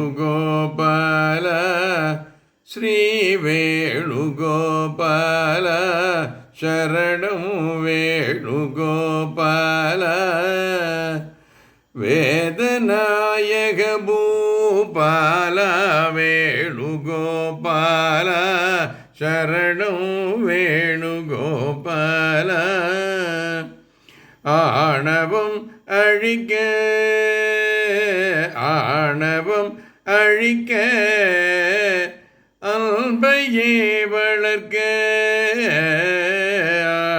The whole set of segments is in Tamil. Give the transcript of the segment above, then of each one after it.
श्रीवेणुगोपाल श्रीवेणुगोपाल शरणं वेणुगोपाल वेदनायक भूपाल वेणुगोपाल शरणं वेणुगोपाल ஆணவம் அழிக்க ஆணவம் அழிக்க அன்பையே வளர்க்க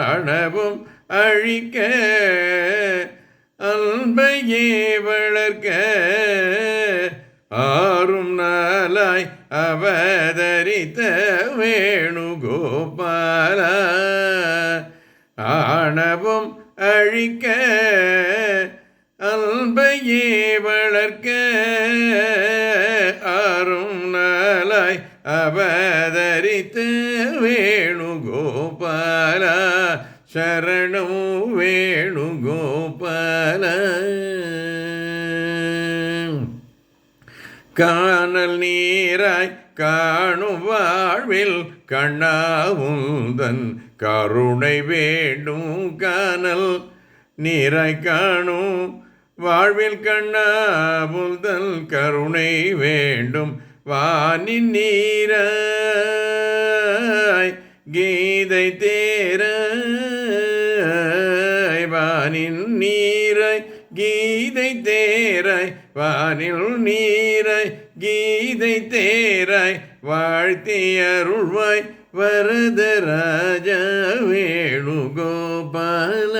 ஆணவம் அழிக்க அன்பையே வளர்க்க ஆறும் நாளாய் அவதரித்த வேணுகோபால ஆணவம் அழிக்க அன்பையே வளர்க்க ஆறும் நாளாய் அவதரித்த வேணுகோபால சரணம் வேணுகோபால காணல் நீராய் காணும் வாழ்வில் கண்ணாவுந்தன் கருணை வேண்டும் காணல் நீராய் காணும் வாழ்வில் கண்ணாவுந்தன் கருணை வேண்டும் வானின் நீராய் கீதை தேராய் வானின் நீராய் கீதை தேராய் வானில் நீராய் கீதை தேராய் வாழ்த்தி அருள்வாய் வரதராஜ வேணுகோபால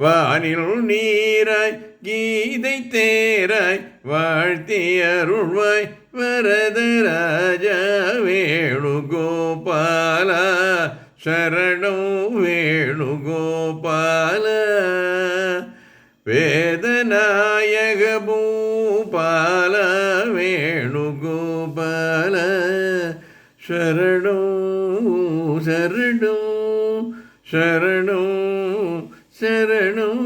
வானில் நீராய் கீதை தேராய் வாழ்த்தி அருள்வாய் வரதராஜ வேணுகோபால சரணம் வேணுகோபால வேதநாயக பூபால வேணுகோபால சரணம் சரணம் சரணம் சரணம்